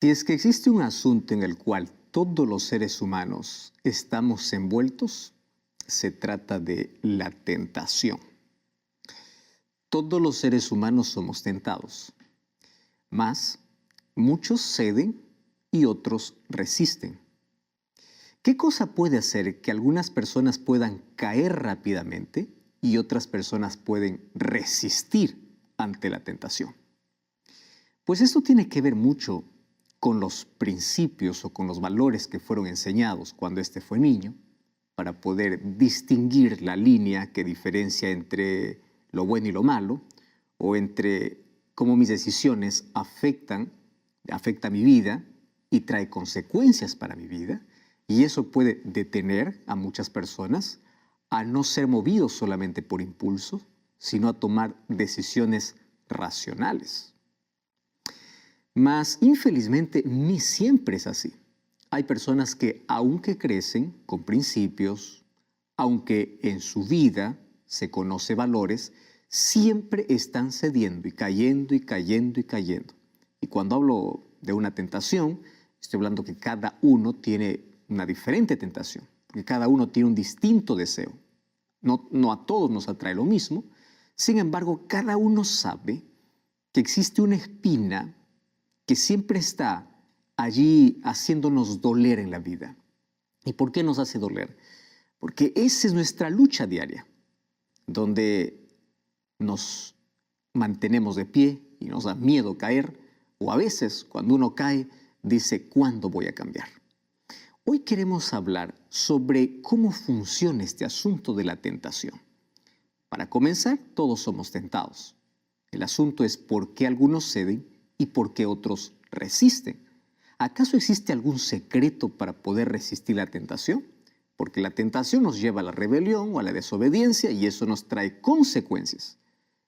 Si es que existe un asunto en el cual todos los seres humanos estamos envueltos, se trata de la tentación. Todos los seres humanos somos tentados, mas muchos ceden y otros resisten. ¿Qué cosa puede hacer que algunas personas puedan caer rápidamente y otras personas pueden resistir ante la tentación? Pues esto tiene que ver mucho con los principios o con los valores que fueron enseñados cuando éste fue niño, para poder distinguir la línea que diferencia entre lo bueno y lo malo, o entre cómo mis decisiones afecta mi vida y trae consecuencias para mi vida. Y eso puede detener a muchas personas a no ser movidos solamente por impulsos, sino a tomar decisiones racionales. Mas, infelizmente, ni siempre es así. Hay personas que, aunque crecen con principios, aunque en su vida se conoce valores, siempre están cediendo y cayendo y cayendo y cayendo. Y cuando hablo de una tentación, estoy hablando que cada uno tiene una diferente tentación, porque cada uno tiene un distinto deseo. No a todos nos atrae lo mismo. Sin embargo, cada uno sabe que existe una espina que siempre está allí haciéndonos doler en la vida. ¿Y por qué nos hace doler? Porque esa es nuestra lucha diaria, donde nos mantenemos de pie y nos da miedo caer, o a veces cuando uno cae dice, ¿cuándo voy a cambiar? Hoy queremos hablar sobre cómo funciona este asunto de la tentación. Para comenzar, todos somos tentados. El asunto es por qué algunos ceden y por qué otros resisten. ¿Acaso existe algún secreto para poder resistir la tentación? Porque la tentación nos lleva a la rebelión o a la desobediencia y eso nos trae consecuencias.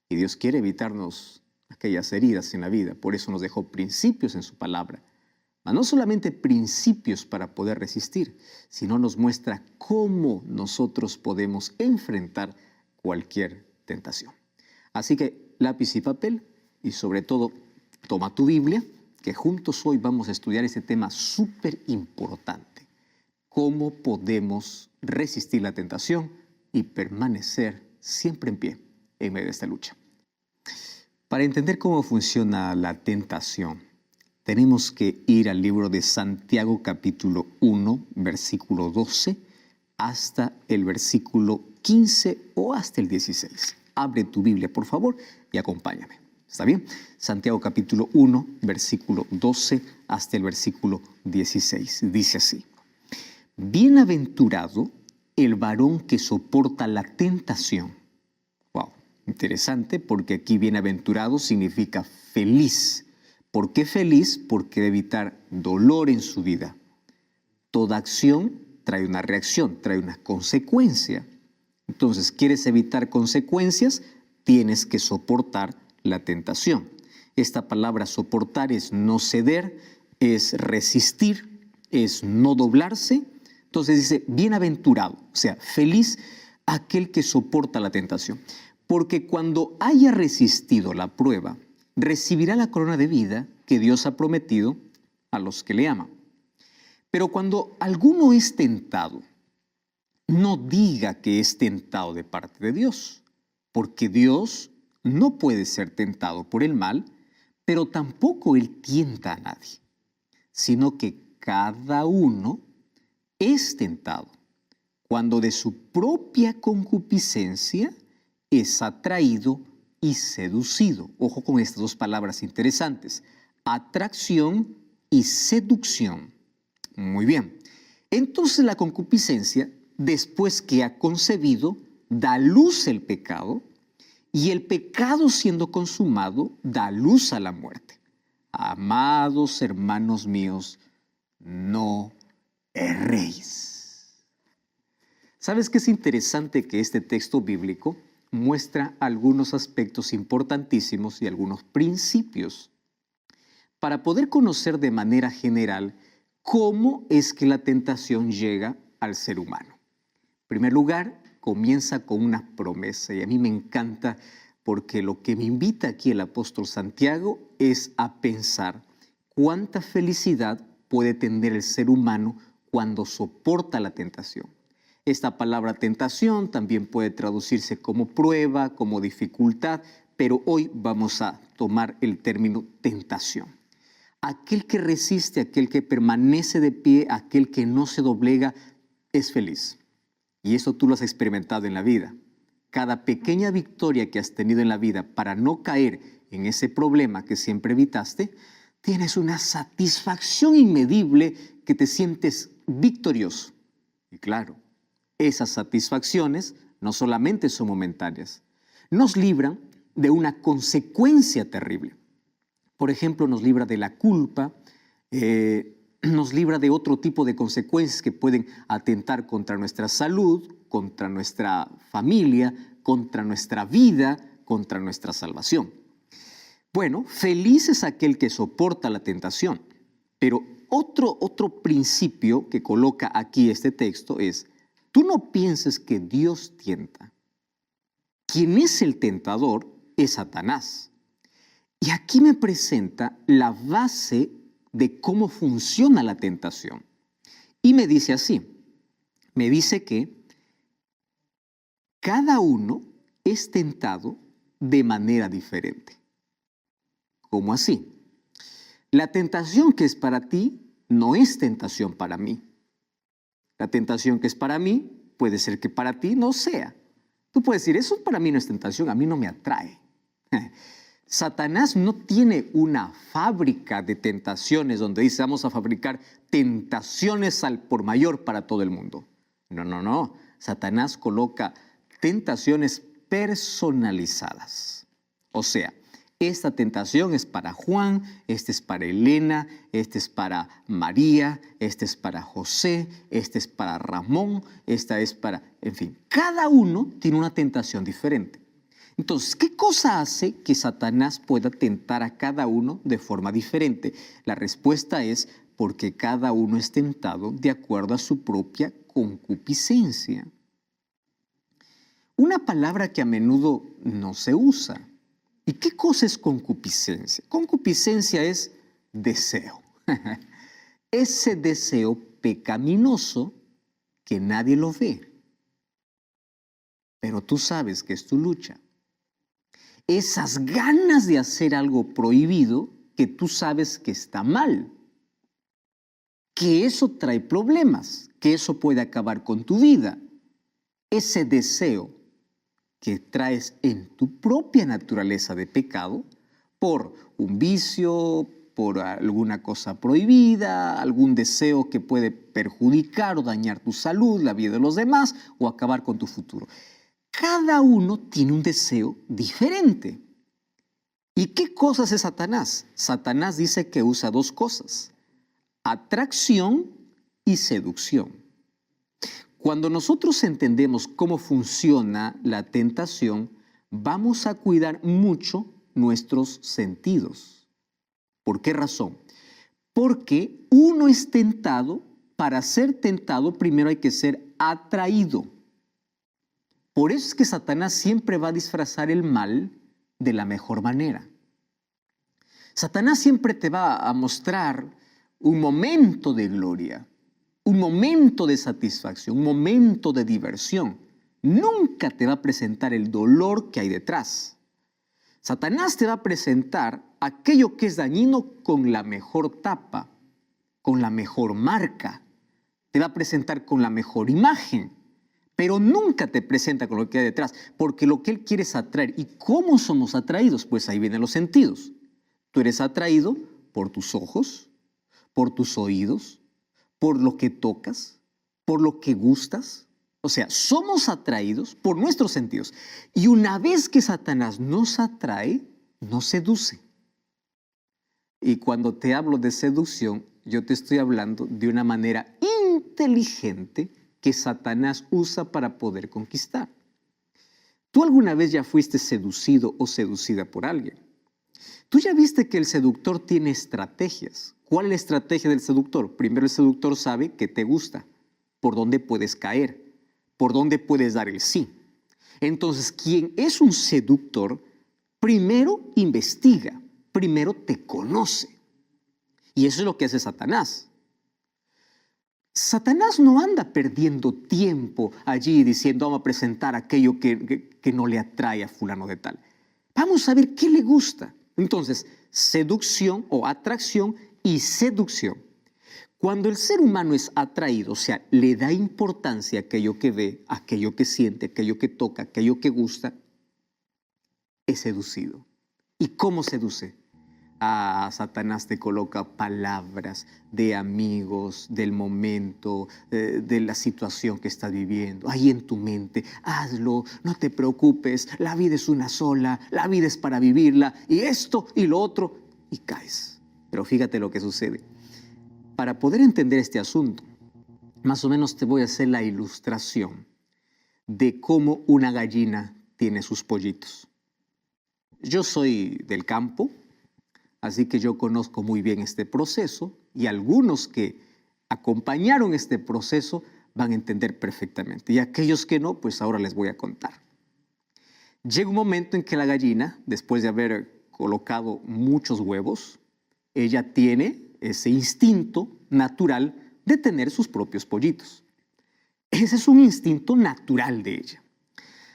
Y Dios quiere evitarnos aquellas heridas en la vida. Por eso nos dejó principios en su palabra. Mas no solamente principios para poder resistir, sino nos muestra cómo nosotros podemos enfrentar cualquier tentación. Así que lápiz y papel y sobre todo toma tu Biblia, que juntos hoy vamos a estudiar este tema súper importante. Cómo podemos resistir la tentación y permanecer siempre en pie en medio de esta lucha. Para entender cómo funciona la tentación, tenemos que ir al libro de Santiago capítulo 1, versículo 12, hasta el versículo 15 o hasta el 16. Abre tu Biblia, por favor, y acompáñame. ¿Está bien? Santiago capítulo 1, versículo 12 hasta el versículo 16. Dice así: Bienaventurado el varón que soporta la tentación. Wow, interesante, porque aquí bienaventurado significa feliz. ¿Por qué feliz? Porque debe evitar dolor en su vida. Toda acción trae una reacción, trae una consecuencia. Entonces, ¿quieres evitar consecuencias? Tienes que soportar la tentación. Esta palabra soportar es no ceder, es resistir, es no doblarse. Entonces dice, bienaventurado, o sea, feliz aquel que soporta la tentación. Porque cuando haya resistido la prueba, recibirá la corona de vida que Dios ha prometido a los que le aman. Pero cuando alguno es tentado, no diga que es tentado de parte de Dios, porque Dios no puede ser tentado por el mal, pero tampoco Él tienta a nadie, sino que cada uno es tentado cuando de su propia concupiscencia es atraído y seducido. Ojo con estas dos palabras interesantes, atracción y seducción. Muy bien. Entonces la concupiscencia, después que ha concebido, da luz el pecado, y el pecado siendo consumado, da luz a la muerte. Amados hermanos míos, no erréis. ¿Sabes qué es interesante? Que este texto bíblico muestra algunos aspectos importantísimos y algunos principios para poder conocer de manera general cómo es que la tentación llega al ser humano. En primer lugar, comienza con una promesa, y a mí me encanta porque lo que me invita aquí el apóstol Santiago es a pensar ¿Cuánta felicidad puede tener el ser humano cuando soporta la tentación? Esta palabra tentación también puede traducirse como prueba, como dificultad, pero hoy vamos a tomar el término tentación. Aquel que resiste, aquel que permanece de pie, aquel que no se doblega, es feliz. Y eso tú lo has experimentado en la vida. Cada pequeña victoria que has tenido en la vida para no caer en ese problema que siempre evitaste, tienes una satisfacción inmedible que te sientes victorioso. Y claro, esas satisfacciones no solamente son momentáneas, nos libran de una consecuencia terrible. Por ejemplo, nos libra de la culpa, nos libra de otro tipo de consecuencias que pueden atentar contra nuestra salud, contra nuestra familia, contra nuestra vida, contra nuestra salvación. Bueno, feliz es aquel que soporta la tentación, pero otro principio que coloca aquí este texto es: tú no pienses que Dios tienta. Quien es el tentador es Satanás. Y aquí me presenta la base de cómo funciona la tentación. Y me dice así, me dice que cada uno es tentado de manera diferente. ¿Cómo así? La tentación que es para ti no es tentación para mí. La tentación que es para mí puede ser que para ti no sea. Tú puedes decir, eso para mí no es tentación, a mí no me atrae. Satanás no tiene una fábrica de tentaciones donde dice vamos a fabricar tentaciones al por mayor para todo el mundo. No. Satanás coloca tentaciones personalizadas. O sea, esta tentación es para Juan, esta es para Elena, esta es para María, esta es para José, esta es para Ramón, esta es para... En fin, cada uno tiene una tentación diferente. Entonces, ¿qué cosa hace que Satanás pueda tentar a cada uno de forma diferente? La respuesta es porque cada uno es tentado de acuerdo a su propia concupiscencia. Una palabra que a menudo no se usa. ¿Y qué cosa es concupiscencia? Concupiscencia es deseo. Ese deseo pecaminoso que nadie lo ve. Pero tú sabes que es tu lucha. Esas ganas de hacer algo prohibido que tú sabes que está mal, que eso trae problemas, que eso puede acabar con tu vida. Ese deseo que traes en tu propia naturaleza de pecado por un vicio, por alguna cosa prohibida, algún deseo que puede perjudicar o dañar tu salud, la vida de los demás o acabar con tu futuro. Cada uno tiene un deseo diferente. ¿Y qué cosas es Satanás? Satanás dice que usa dos cosas: atracción y seducción. Cuando nosotros entendemos cómo funciona la tentación, vamos a cuidar mucho nuestros sentidos. ¿Por qué razón? Porque uno es tentado, para ser tentado primero hay que ser atraído. Por eso es que Satanás siempre va a disfrazar el mal de la mejor manera. Satanás siempre te va a mostrar un momento de gloria, un momento de satisfacción, un momento de diversión. Nunca te va a presentar el dolor que hay detrás. Satanás te va a presentar aquello que es dañino con la mejor tapa, con la mejor marca. Te va a presentar con la mejor imagen. Pero nunca te presenta con lo que hay detrás, porque lo que él quiere es atraer. ¿Y cómo somos atraídos? Pues ahí vienen los sentidos. Tú eres atraído por tus ojos, por tus oídos, por lo que tocas, por lo que gustas. O sea, somos atraídos por nuestros sentidos. Y una vez que Satanás nos atrae, nos seduce. Y cuando te hablo de seducción, yo te estoy hablando de una manera inteligente que Satanás usa para poder conquistar. ¿Tú alguna vez ya fuiste seducido o seducida por alguien? Tú ya viste que el seductor tiene estrategias. ¿Cuál es la estrategia del seductor? Primero, el seductor sabe que te gusta, por dónde puedes caer, por dónde puedes dar el sí. Entonces, quien es un seductor, primero investiga, primero te conoce. Y eso es lo que hace Satanás. Satanás no anda perdiendo tiempo allí diciendo vamos a presentar aquello que no le atrae a fulano de tal. Vamos a ver qué le gusta. Entonces, seducción o atracción y seducción. Cuando el ser humano es atraído, o sea, le da importancia a aquello que ve, a aquello que siente, a aquello que toca, a aquello que gusta, es seducido. ¿Y cómo seduce? Satanás te coloca palabras de amigos, del momento, de la situación que estás viviendo, ahí en tu mente. Hazlo, no te preocupes, la vida es una sola, la vida es para vivirla, y esto y lo otro, y caes. Pero fíjate lo que sucede. Para poder entender este asunto, más o menos te voy a hacer la ilustración de cómo una gallina tiene sus pollitos. Yo soy del campo, así que yo conozco muy bien este proceso y algunos que acompañaron este proceso van a entender perfectamente. Y aquellos que no, pues ahora les voy a contar. Llega un momento en que la gallina, después de haber colocado muchos huevos, ella tiene ese instinto natural de tener sus propios pollitos. Ese es un instinto natural de ella.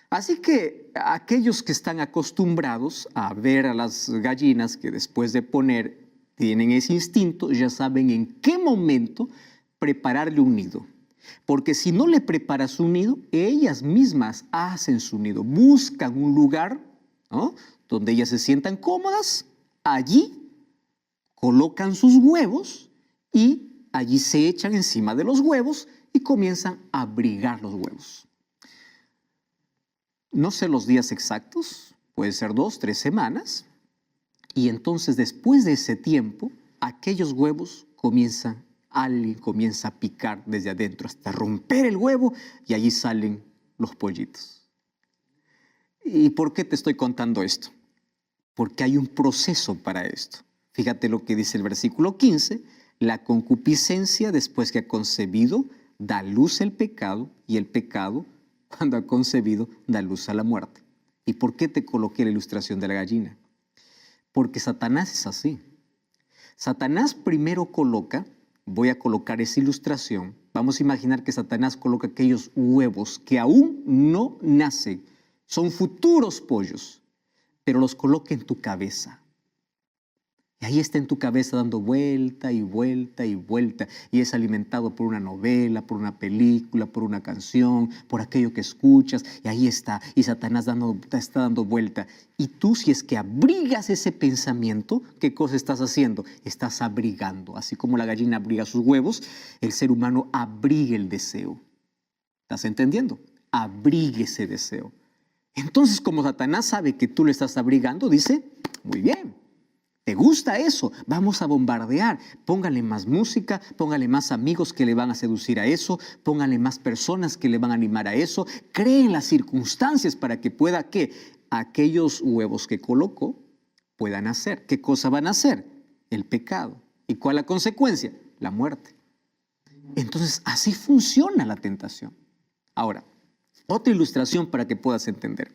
Así que aquellos que están acostumbrados a ver a las gallinas que después de poner tienen ese instinto, ya saben en qué momento prepararle un nido. Porque si no le preparas un nido, ellas mismas hacen su nido, buscan un lugar, ¿no?, donde ellas se sientan cómodas, allí colocan sus huevos y allí se echan encima de los huevos y comienzan a abrigar los huevos. No sé los días exactos, puede ser 2, 3 semanas, y entonces después de ese tiempo, aquellos huevos alguien comienza a picar desde adentro hasta romper el huevo y allí salen los pollitos. ¿Y por qué te estoy contando esto? Porque hay un proceso para esto. Fíjate lo que dice el versículo 15, la concupiscencia después que ha concebido da luz el pecado y el pecado cuando ha concebido da luz a la muerte. ¿Y por qué te coloqué la ilustración de la gallina? Porque Satanás es así. Satanás primero voy a colocar esa ilustración, vamos a imaginar que Satanás coloca aquellos huevos que aún no nacen, son futuros pollos, pero los coloca en tu cabeza. Y ahí está en tu cabeza dando vuelta y vuelta y vuelta. Y es alimentado por una novela, por una película, por una canción, por aquello que escuchas. Y ahí está. Y Satanás está dando vuelta. Y tú, si es que abrigas ese pensamiento, ¿qué cosa estás haciendo? Estás abrigando. Así como la gallina abriga sus huevos, el ser humano abriga el deseo. ¿Estás entendiendo? Abrigue ese deseo. Entonces, como Satanás sabe que tú lo estás abrigando, dice, muy bien. ¿Te gusta eso? Vamos a bombardear. Póngale más música, póngale más amigos que le van a seducir a eso, póngale más personas que le van a animar a eso. Creen las circunstancias para que pueda que aquellos huevos que colocó puedan hacer. ¿Qué cosa van a hacer? El pecado. ¿Y cuál es la consecuencia? La muerte. Entonces, así funciona la tentación. Ahora, otra ilustración para que puedas entender.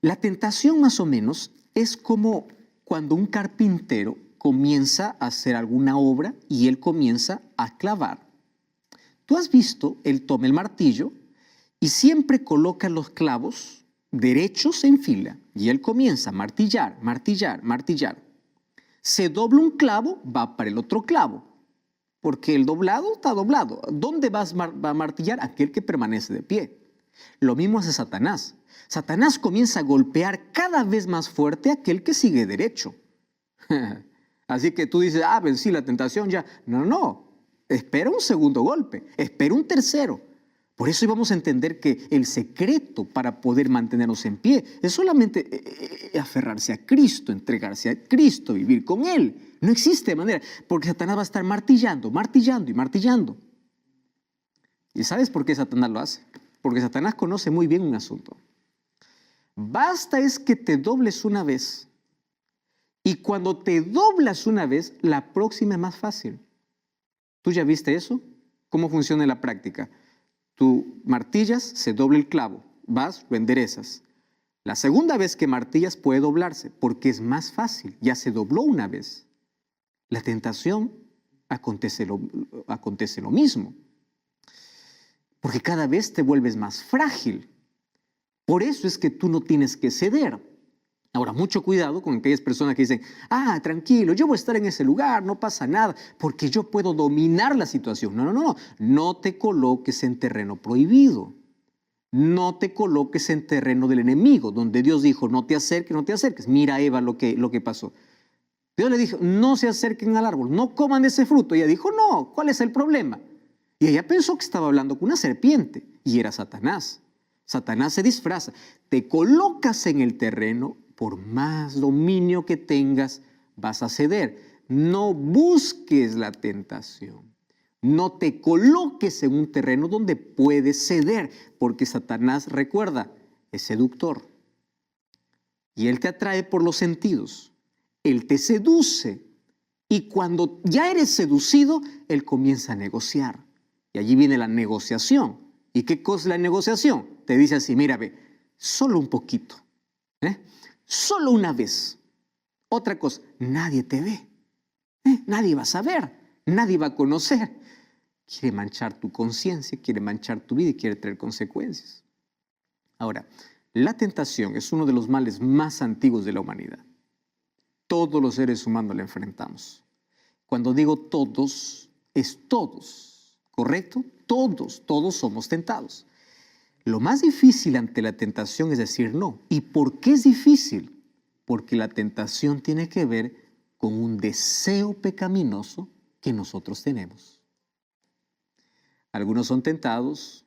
La tentación más o menos es como cuando un carpintero comienza a hacer alguna obra y él comienza a clavar. Tú has visto, él toma el martillo y siempre coloca los clavos derechos en fila y él comienza a martillar, martillar, martillar. Se dobla un clavo, va para el otro clavo, porque el doblado está doblado. ¿Dónde va a martillar? Aquel que permanece de pie. Lo mismo hace Satanás. Satanás comienza a golpear cada vez más fuerte a aquel que sigue derecho. Así que tú dices, vencí la tentación ya. No. Espera un segundo golpe, espera un tercero. Por eso íbamos a entender que el secreto para poder mantenernos en pie es solamente aferrarse a Cristo, entregarse a Cristo, vivir con Él. No existe manera, porque Satanás va a estar martillando, martillando y martillando. ¿Y sabes por qué Satanás lo hace? Porque Satanás conoce muy bien un asunto. Basta es que te dobles una vez. Y cuando te doblas una vez, la próxima es más fácil. ¿Tú ya viste eso? ¿Cómo funciona en la práctica? Tú martillas, se dobla el clavo. Vas, lo enderezas. La segunda vez que martillas puede doblarse porque es más fácil. Ya se dobló una vez. La tentación acontece lo mismo, porque cada vez te vuelves más frágil. Por eso es que tú no tienes que ceder. Ahora, mucho cuidado con aquellas personas que dicen, tranquilo, yo voy a estar en ese lugar, no pasa nada, porque yo puedo dominar la situación. No, no te coloques en terreno prohibido. No te coloques en terreno del enemigo, donde Dios dijo, no te acerques, no te acerques. Mira, Eva, lo que pasó. Dios le dijo, no se acerquen al árbol, no coman de ese fruto. Ella dijo, no, ¿cuál es el problema? Y ella pensó que estaba hablando con una serpiente, y era Satanás. Satanás se disfraza. Te colocas en el terreno, por más dominio que tengas, vas a ceder. No busques la tentación. No te coloques en un terreno donde puedes ceder, porque Satanás, recuerda, es seductor. Y él te atrae por los sentidos. Él te seduce. Y cuando ya eres seducido, él comienza a negociar. Y allí viene la negociación. ¿Y qué cosa es la negociación? Te dice así, mira, ve, solo un poquito. Solo una vez. Otra cosa, nadie te ve. Nadie va a saber. Nadie va a conocer. Quiere manchar tu conciencia, quiere manchar tu vida y quiere traer consecuencias. Ahora, la tentación es uno de los males más antiguos de la humanidad. Todos los seres humanos la enfrentamos. Cuando digo todos, es todos, ¿correcto? Todos somos tentados. Lo más difícil ante la tentación es decir no. ¿Y por qué es difícil? Porque la tentación tiene que ver con un deseo pecaminoso que nosotros tenemos. Algunos son tentados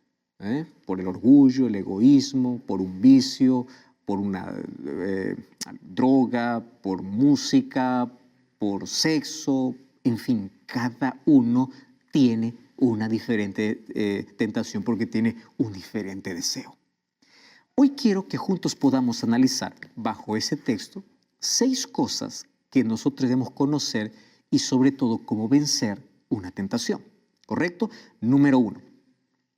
por el orgullo, el egoísmo, por un vicio, por una droga, por música, por sexo, en fin, cada uno tiene una diferente tentación porque tiene un diferente deseo. Hoy quiero que juntos podamos analizar bajo ese texto 6 cosas que nosotros debemos conocer y sobre todo cómo vencer una tentación. ¿Correcto? Número 1.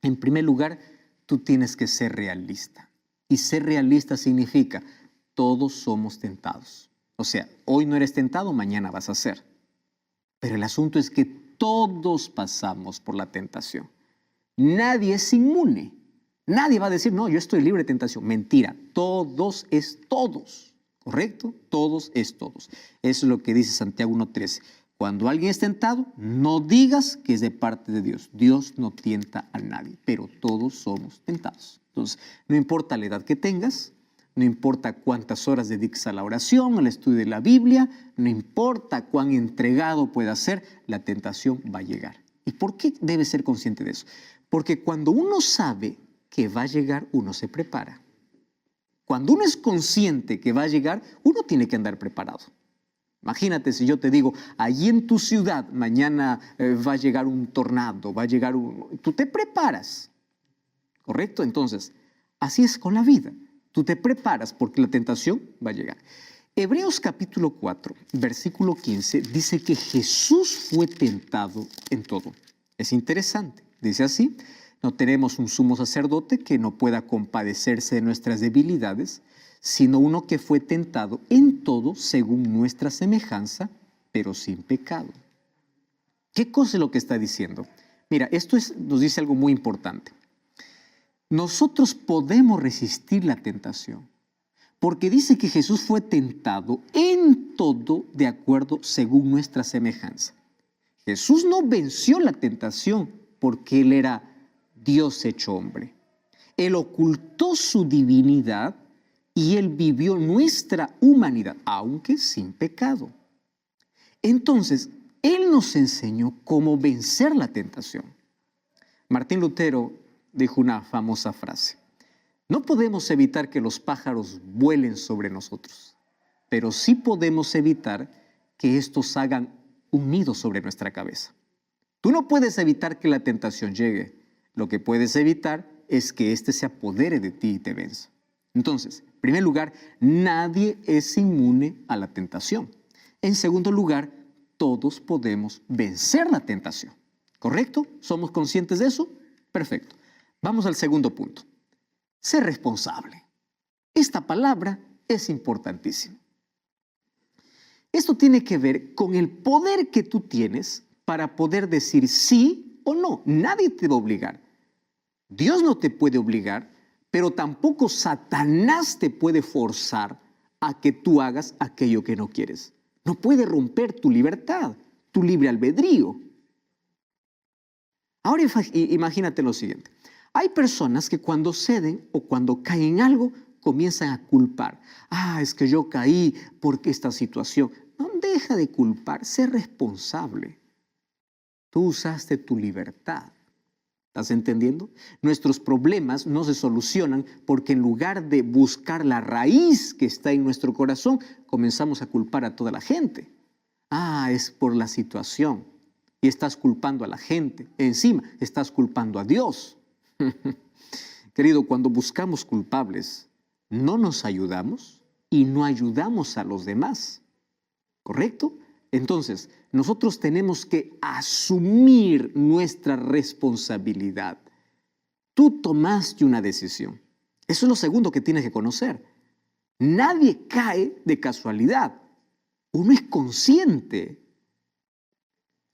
En primer lugar, tú tienes que ser realista. Y ser realista significa, todos somos tentados. O sea, hoy no eres tentado, mañana vas a ser. Pero el asunto es que todos pasamos por la tentación. Nadie es inmune. Nadie va a decir, no, yo estoy libre de tentación. Mentira, todos es todos. ¿Correcto? Todos es todos. Eso es lo que dice Santiago 1:13. Cuando alguien es tentado, no digas que es de parte de Dios. Dios no tienta a nadie, pero todos somos tentados. Entonces, no importa la edad que tengas, no importa cuántas horas dediques a la oración, al estudio de la Biblia, no importa cuán entregado puedas ser, la tentación va a llegar. ¿Y por qué debes ser consciente de eso? Porque cuando uno sabe que va a llegar, uno se prepara. Cuando uno es consciente que va a llegar, uno tiene que andar preparado. Imagínate si yo te digo, allí en tu ciudad mañana va a llegar un tornado, tú te preparas, ¿correcto? Entonces, así es con la vida. Tú te preparas porque la tentación va a llegar. Hebreos capítulo 4, versículo 15, dice que Jesús fue tentado en todo. Es interesante, dice así, no tenemos un sumo sacerdote que no pueda compadecerse de nuestras debilidades, sino uno que fue tentado en todo según nuestra semejanza, pero sin pecado. ¿Qué cosa es lo que está diciendo? Mira, nos dice algo muy importante. Nosotros podemos resistir la tentación, porque dice que Jesús fue tentado en todo de acuerdo según nuestra semejanza. Jesús no venció la tentación porque Él era Dios hecho hombre. Él ocultó su divinidad y Él vivió nuestra humanidad, aunque sin pecado. Entonces, Él nos enseñó cómo vencer la tentación. Martín Lutero dijo una famosa frase: no podemos evitar que los pájaros vuelen sobre nosotros, pero sí podemos evitar que estos hagan un nido sobre nuestra cabeza. Tú no puedes evitar que la tentación llegue. Lo que puedes evitar es que éste se apodere de ti y te venza. Entonces, en primer lugar, nadie es inmune a la tentación. En segundo lugar, todos podemos vencer la tentación. ¿Correcto? ¿Somos conscientes de eso? Perfecto. Vamos al segundo punto. Ser responsable. Esta palabra es importantísima. Esto tiene que ver con el poder que tú tienes para poder decir sí o no. Nadie te va a obligar. Dios no te puede obligar, pero tampoco Satanás te puede forzar a que tú hagas aquello que no quieres. No puede romper tu libertad, tu libre albedrío. Ahora imagínate lo siguiente. Hay personas que cuando ceden o cuando caen en algo, comienzan a culpar. Es que yo caí porque esta situación. No, deja de culpar, sé responsable. Tú usaste tu libertad. ¿Estás entendiendo? Nuestros problemas no se solucionan porque en lugar de buscar la raíz que está en nuestro corazón, comenzamos a culpar a toda la gente. Es por la situación. Y estás culpando a la gente. Encima, estás culpando a Dios. Querido, cuando buscamos culpables, no nos ayudamos y no ayudamos a los demás. ¿Correcto? Entonces, nosotros tenemos que asumir nuestra responsabilidad. Tú tomaste una decisión. Eso es lo segundo que tienes que conocer. Nadie cae de casualidad. Uno es consciente.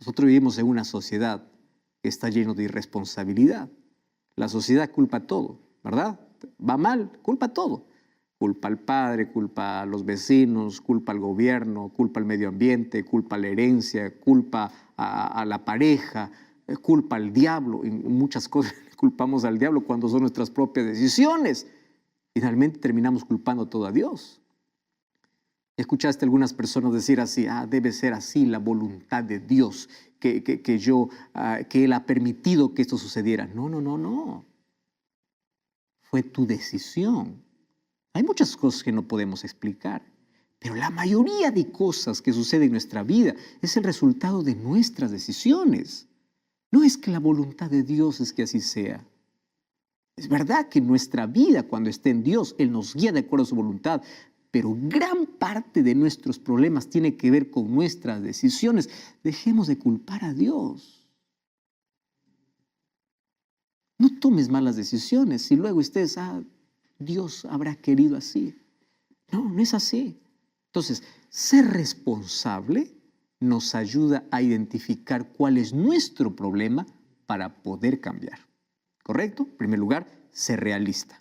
Nosotros vivimos en una sociedad que está llena de irresponsabilidad. La sociedad culpa todo, ¿verdad? Va mal, culpa todo. Culpa al padre, culpa a los vecinos, culpa al gobierno, culpa al medio ambiente, culpa a la herencia, culpa a la pareja, culpa al diablo. En muchas cosas culpamos al diablo cuando son nuestras propias decisiones. Finalmente terminamos culpando todo a Dios. Escuchaste a algunas personas decir así, debe ser así la voluntad de Dios, que Él ha permitido que esto sucediera. No. Fue tu decisión. Hay muchas cosas que no podemos explicar, pero la mayoría de cosas que suceden en nuestra vida es el resultado de nuestras decisiones. No es que la voluntad de Dios es que así sea. Es verdad que nuestra vida, cuando esté en Dios, Él nos guía de acuerdo a su voluntad, pero gran parte de nuestros problemas tiene que ver con nuestras decisiones. Dejemos de culpar a Dios. No tomes malas decisiones y luego estés, Dios habrá querido así. No es así. Entonces, ser responsable nos ayuda a identificar cuál es nuestro problema para poder cambiar. ¿Correcto? En primer lugar, ser realista.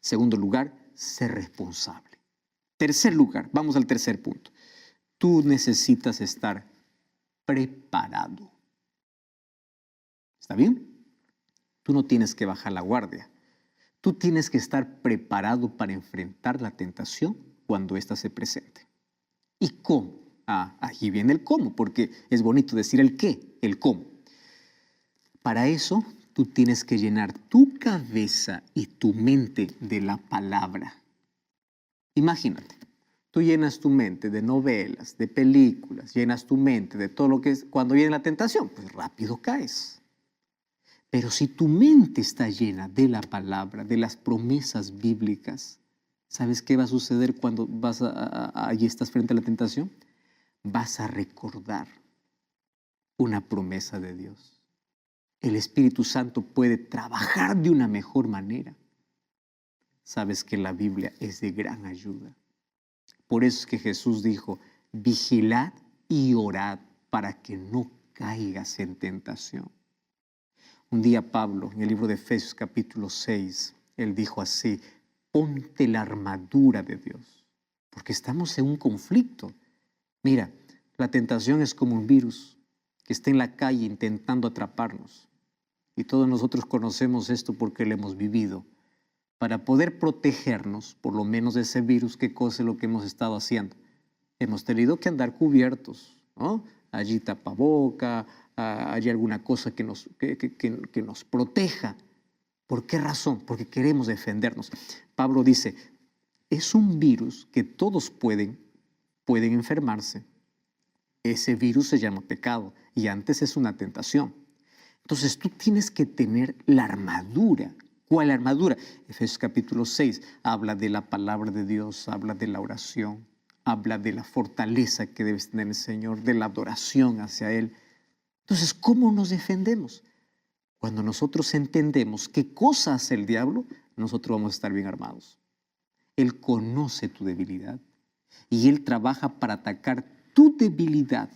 Segundo lugar, ser responsable. Tercer lugar, vamos al tercer punto. Tú necesitas estar preparado. ¿Está bien? Tú no tienes que bajar la guardia. Tú tienes que estar preparado para enfrentar la tentación cuando ésta se presente. ¿Y cómo? Aquí viene el cómo, porque es bonito decir el qué, el cómo. Para eso, tú tienes que llenar tu cabeza y tu mente de la palabra. Imagínate, tú llenas tu mente de novelas, de películas, llenas tu mente de todo lo que es. Cuando viene la tentación, pues rápido caes. Pero si tu mente está llena de la palabra, de las promesas bíblicas, ¿sabes qué va a suceder cuando allí estás frente a la tentación? Vas a recordar una promesa de Dios. El Espíritu Santo puede trabajar de una mejor manera. Sabes que la Biblia es de gran ayuda. Por eso es que Jesús dijo, vigilad y orad para que no caigas en tentación. Un día Pablo, en el libro de Efesios capítulo 6, él dijo así, ponte la armadura de Dios, porque estamos en un conflicto. Mira, la tentación es como un virus que está en la calle intentando atraparnos. Y todos nosotros conocemos esto porque lo hemos vivido. Para poder protegernos, por lo menos de ese virus, ¿qué cosa es lo que hemos estado haciendo? Hemos tenido que andar cubiertos, ¿no? Allí tapaboca, allí alguna cosa que nos proteja. ¿Por qué razón? Porque queremos defendernos. Pablo dice, es un virus que todos pueden enfermarse. Ese virus se llama pecado y antes es una tentación. Entonces tú tienes que tener la armadura. ¿Cuál armadura? Efesios capítulo 6 habla de la palabra de Dios, habla de la oración, habla de la fortaleza que debes tener el Señor, de la adoración hacia Él. Entonces, ¿cómo nos defendemos? Cuando nosotros entendemos qué cosa hace el diablo, nosotros vamos a estar bien armados. Él conoce tu debilidad y Él trabaja para atacar tu debilidad.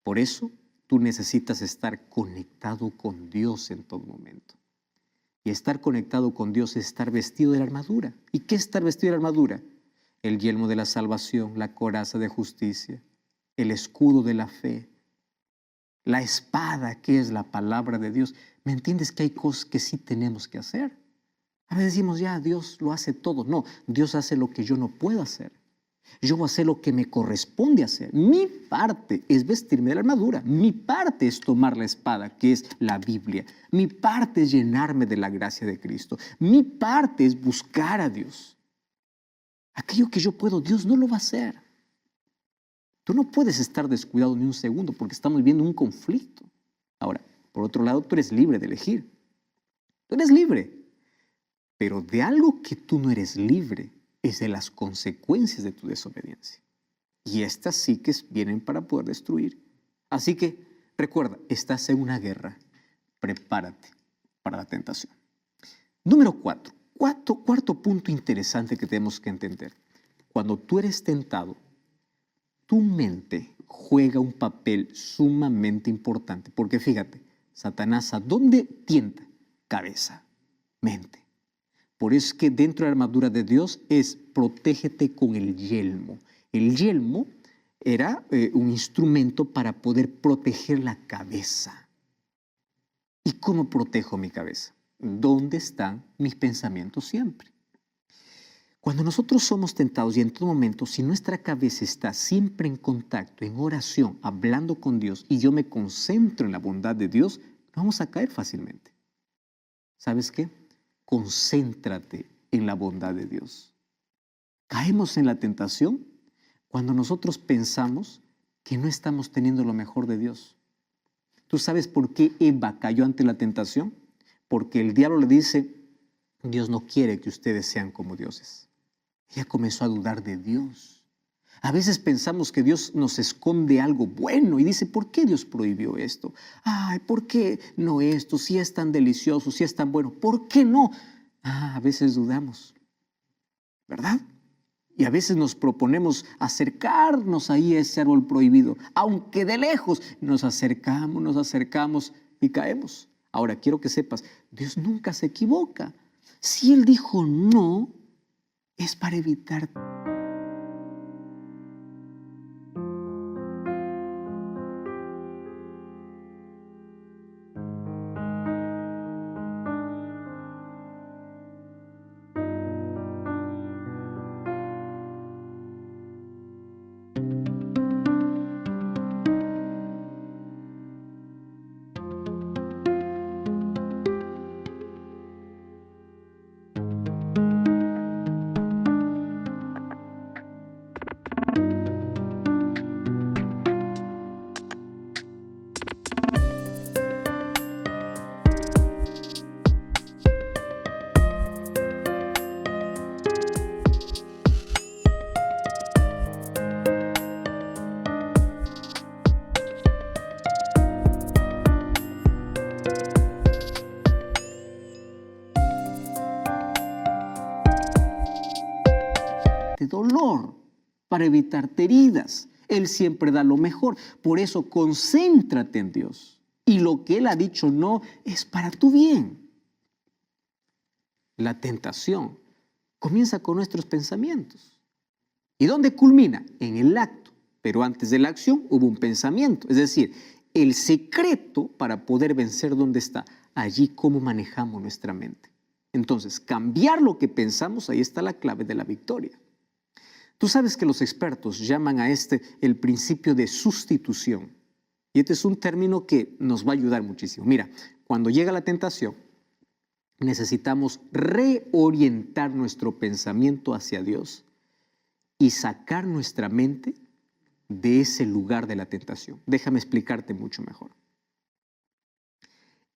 Por eso tú necesitas estar conectado con Dios en todo momento. Y estar conectado con Dios es estar vestido de la armadura. ¿Y qué es estar vestido de la armadura? El yelmo de la salvación, la coraza de justicia, el escudo de la fe, la espada que es la palabra de Dios. ¿Me entiendes que hay cosas que sí tenemos que hacer? A veces decimos, ya, Dios lo hace todo. No, Dios hace lo que yo no puedo hacer. Yo voy a hacer lo que me corresponde hacer. Mi parte es vestirme de la armadura. Mi parte es tomar la espada, que es la Biblia. Mi parte es llenarme de la gracia de Cristo. Mi parte es buscar a Dios. Aquello que yo puedo, Dios no lo va a hacer. Tú no puedes estar descuidado ni un segundo porque estamos viviendo un conflicto. Ahora, por otro lado, tú eres libre de elegir. Tú eres libre. Pero de algo que tú no eres libre es de las consecuencias de tu desobediencia. Y estas sí que vienen para poder destruir. Así que recuerda, estás en una guerra. Prepárate para la tentación. Número 4. Cuarto punto interesante que tenemos que entender. Cuando tú eres tentado, tu mente juega un papel sumamente importante. Porque fíjate, Satanás, ¿a dónde tienta? Cabeza, mente. Por eso es que dentro de la armadura de Dios es protégete con el yelmo. El yelmo era un instrumento para poder proteger la cabeza. ¿Y cómo protejo mi cabeza? ¿Dónde están mis pensamientos siempre? Cuando nosotros somos tentados y en todo momento, si nuestra cabeza está siempre en contacto, en oración, hablando con Dios y yo me concentro en la bondad de Dios, vamos a caer fácilmente. ¿Sabes qué? Concéntrate en la bondad de Dios. Caemos en la tentación cuando nosotros pensamos que no estamos teniendo lo mejor de Dios. ¿Tú sabes por qué Eva cayó ante la tentación? Porque el diablo le dice, Dios no quiere que ustedes sean como dioses. Ella comenzó a dudar de Dios. A veces pensamos que Dios nos esconde algo bueno y dice, ¿por qué Dios prohibió esto? Ay, ¿por qué no esto? Si es tan delicioso, si es tan bueno, ¿por qué no? A veces dudamos, ¿verdad? Y a veces nos proponemos acercarnos ahí a ese árbol prohibido, aunque de lejos nos acercamos y caemos. Ahora, quiero que sepas, Dios nunca se equivoca. Si Él dijo no, es para evitar. Dolor, para evitarte heridas. Él siempre da lo mejor. Por eso concéntrate en Dios. Y lo que Él ha dicho no es para tu bien. La tentación comienza con nuestros pensamientos. ¿Y dónde culmina? En el acto. Pero antes de la acción hubo un pensamiento. Es decir, el secreto para poder vencer, ¿dónde está? Allí cómo manejamos nuestra mente. Entonces, cambiar lo que pensamos, ahí está la clave de la victoria. Tú sabes que los expertos llaman a el principio de sustitución. Y este es un término que nos va a ayudar muchísimo. Mira, cuando llega la tentación, necesitamos reorientar nuestro pensamiento hacia Dios y sacar nuestra mente de ese lugar de la tentación. Déjame explicarte mucho mejor.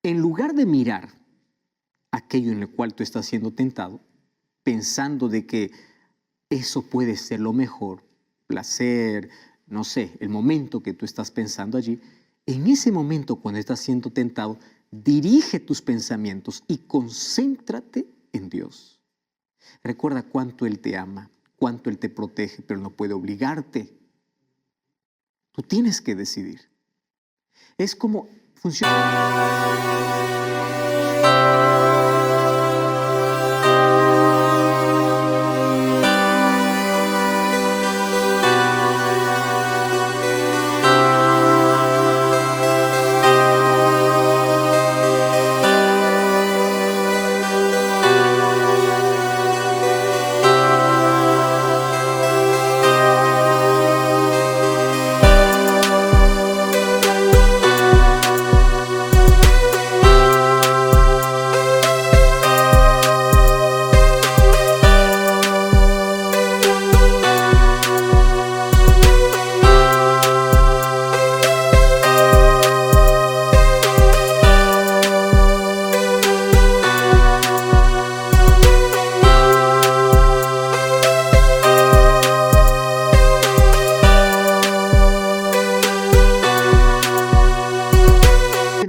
En lugar de mirar aquello en el cual tú estás siendo tentado, pensando de que eso puede ser lo mejor, placer, no sé, el momento que tú estás pensando allí, en ese momento cuando estás siendo tentado, dirige tus pensamientos y concéntrate en Dios. Recuerda cuánto Él te ama, cuánto Él te protege, pero no puede obligarte. Tú tienes que decidir. Es como funciona.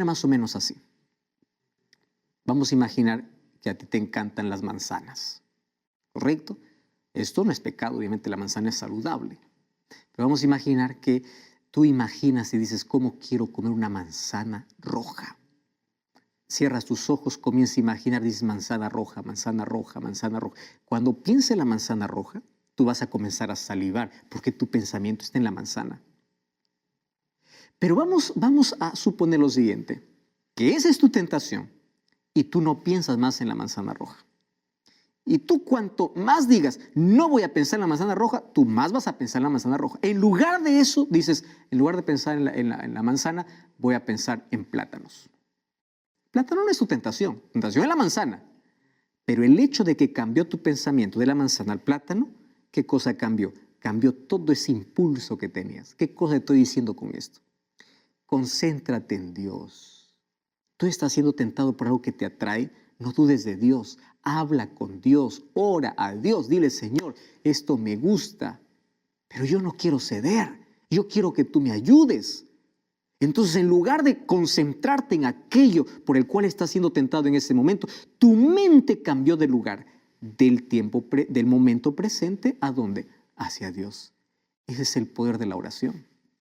Más o menos así. Vamos a imaginar que a ti te encantan las manzanas, ¿correcto? Esto no es pecado, obviamente la manzana es saludable. Pero vamos a imaginar que tú imaginas y dices, ¿cómo quiero comer una manzana roja? Cierras tus ojos, comienzas a imaginar, dices manzana roja, manzana roja, manzana roja. Cuando pienses en la manzana roja, tú vas a comenzar a salivar porque tu pensamiento está en la manzana. Pero vamos a suponer lo siguiente, que esa es tu tentación y tú no piensas más en la manzana roja. Y tú cuanto más digas, no voy a pensar en la manzana roja, tú más vas a pensar en la manzana roja. En lugar de eso, dices, en lugar de pensar en la manzana, voy a pensar en plátanos. Plátano no es tu tentación es la manzana. Pero el hecho de que cambió tu pensamiento de la manzana al plátano, ¿qué cosa cambió? Cambió todo ese impulso que tenías. ¿Qué cosa estoy diciendo con esto? Concéntrate en Dios. Tú estás siendo tentado por algo que te atrae, no dudes de Dios. Habla con Dios, ora a Dios, dile, Señor, esto me gusta, pero yo no quiero ceder, yo quiero que tú me ayudes. Entonces, en lugar de concentrarte en aquello por el cual estás siendo tentado en ese momento, tu mente cambió de lugar, del momento presente, ¿a dónde? Hacia Dios. Ese es el poder de la oración.